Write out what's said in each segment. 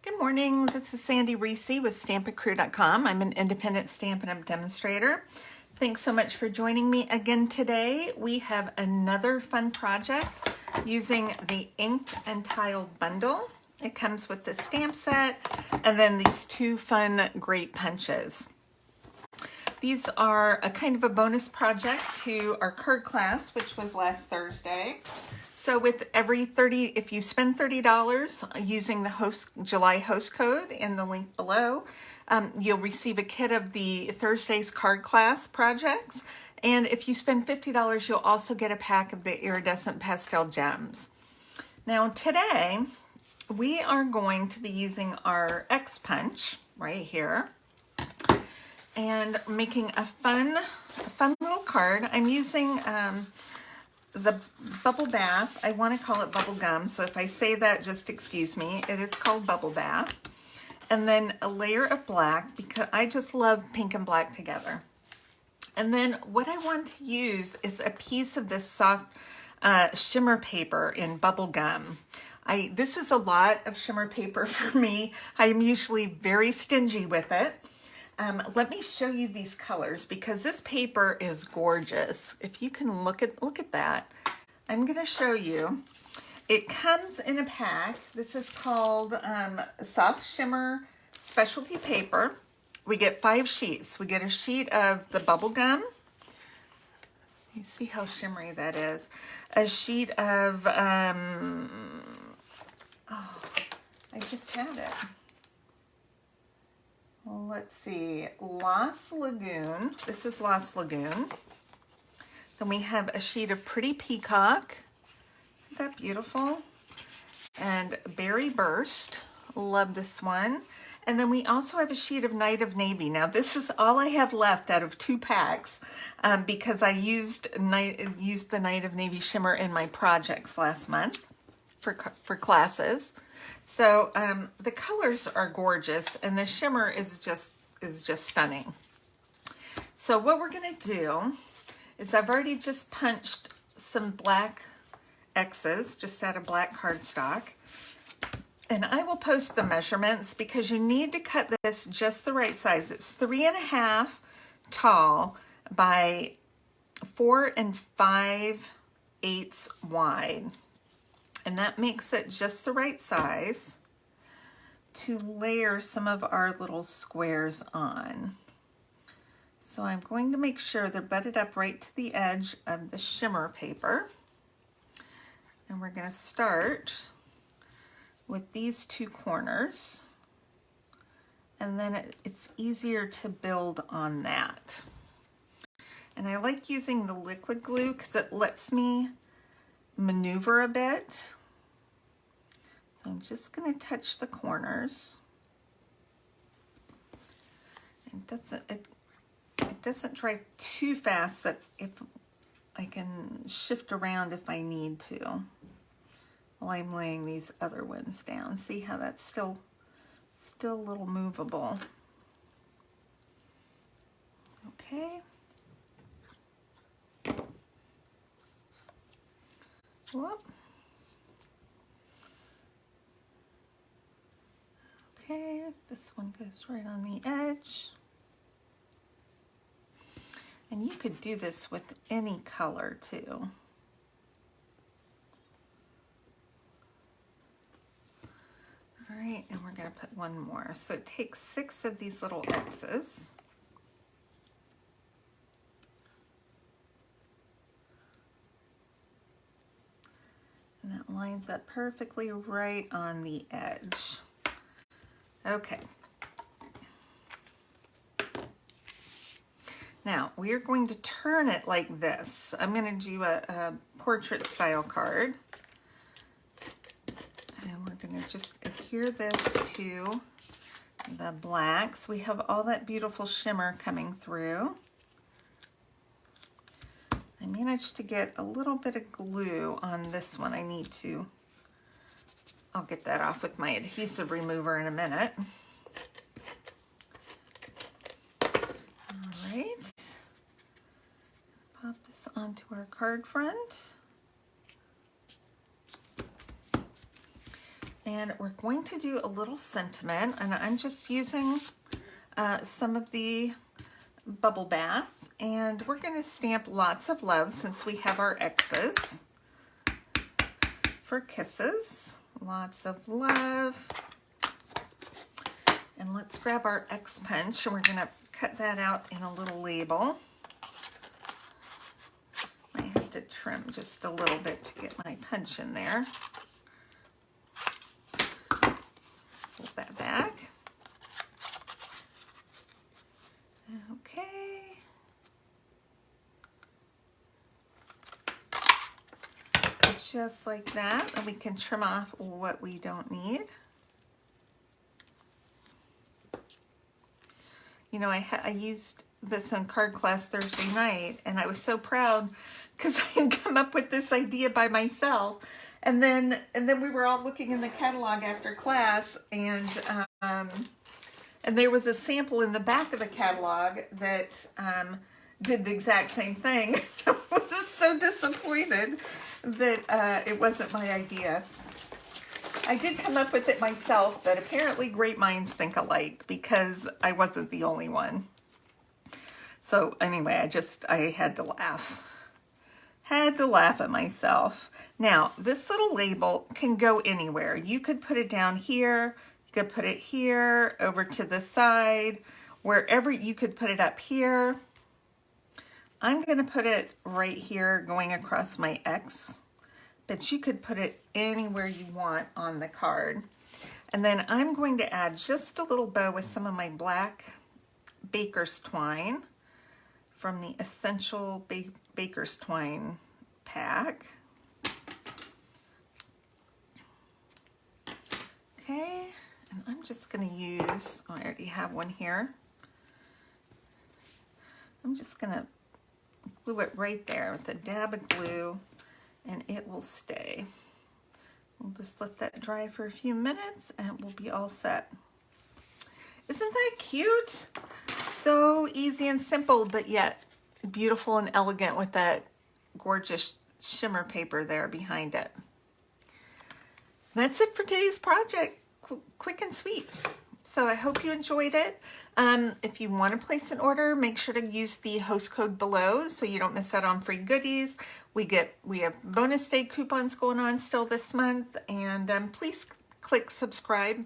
Good morning, this is Sandy Reese with StampItCrew.com. I'm an independent Stampin' Up! Demonstrator. Thanks so much for joining me again today. We have another fun project using the Inked and Tiled bundle. It comes with the stamp set and then these two fun great punches. These are a kind of a bonus project to our card class, which was last Thursday. So with every if you spend $30 using the July host code in the link below, you'll receive a kit of the Thursday's card class projects. And if you spend $50, you'll also get a pack of the iridescent pastel gems. Now today, we are going to be using our X punch right here and making a fun little card. I'm using the bubble bath. I want to call it bubble gum, so if I say that, just excuse me. It is called bubble bath. And then a layer of black, because I just love pink and black together. And then what I want to use is a piece of this soft shimmer paper in bubble gum. This is a lot of shimmer paper for me. I am usually very stingy with it. Let me show you these colors because this paper is gorgeous. If you can look at that, I'm going to show you. It comes in a pack. This is called Soft Shimmer Specialty Paper. We get 5 sheets. We get a sheet of the bubble gum. You see how shimmery that is. A sheet of, I just had it. Let's see, Lost Lagoon. This is Lost Lagoon. Then we have a sheet of Pretty Peacock. Isn't that beautiful? And Berry Burst. Love this one. And then we also have a sheet of Night of Navy. Now this is all I have left out of 2 packs because I used the Night of Navy shimmer in my projects last month for classes. So the colors are gorgeous and the shimmer is just stunning. So what we're going to do is I've already just punched some black X's just out of black cardstock. And I will post the measurements because you need to cut this just the right size. It's 3.5 tall by 4 5/8 wide. And that makes it just the right size to layer some of our little squares on. So I'm going to make sure they're butted up right to the edge of the shimmer paper. And we're going to start with these 2 corners. And then it's easier to build on that. And I like using the liquid glue because it lets me maneuver a bit. So I'm just going to touch the corners. It doesn't dry too fast that if I can shift around if I need to while I'm laying these other ones down. See how that's still a little movable. Okay. Whoop. Okay, this one goes right on the edge. And you could do this with any color too. All right, and we're going to put one more. So it takes 6 of these little X's. And that lines up perfectly right on the edge. Okay. Now we are going to turn it like this. I'm going to do a portrait style card. And we're going to just adhere this to the blacks. We have all that beautiful shimmer coming through. I managed to get a little bit of glue on this one. I'll get that off with my adhesive remover in a minute. All right. Pop this onto our card front. And we're going to do a little sentiment, and I'm just using some of the bubble bath, and we're going to stamp lots of love since we have our X's for kisses. Lots of love. And let's grab our X punch, and we're going to cut that out in a little label. I have to trim just a little bit to get my punch in there. Pull that back. Okay. Just like that, and we can trim off what we don't need. You know, I used this in card class Thursday night, and I was so proud because I had come up with this idea by myself. And then we were all looking in the catalog after class, and there was a sample in the back of the catalog that did the exact same thing. I was just so disappointed that it wasn't my idea. I did come up with it myself, but apparently great minds think alike because I wasn't the only one. So anyway, I had to laugh. Had to laugh at myself. Now, this little label can go anywhere. You could put it down here, you could put it here, over to the side, wherever. You could put it up here. I'm going to put it right here going across my X. But you could put it anywhere you want on the card. And then I'm going to add just a little bow with some of my black baker's twine from the Essential Baker's Twine pack. Okay, and I'm just going to use, I already have one here. I'm just going to glue it right there with a dab of glue, and it will stay. We'll just let that dry for a few minutes and we'll be all set. Isn't that cute? So easy and simple, but yet beautiful and elegant with that gorgeous shimmer paper there behind it. That's it for today's project. Quick and sweet. So I hope you enjoyed it. If you want to place an order, make sure to use the host code below so you don't miss out on free goodies. We have bonus day coupons going on still this month, and please click subscribe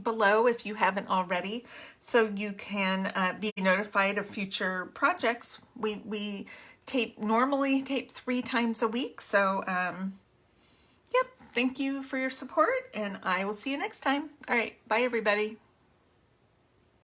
below if you haven't already, so you can be notified of future projects. We normally tape 3 times a week, so yep. Thank you for your support, and I will see you next time. All right, bye everybody.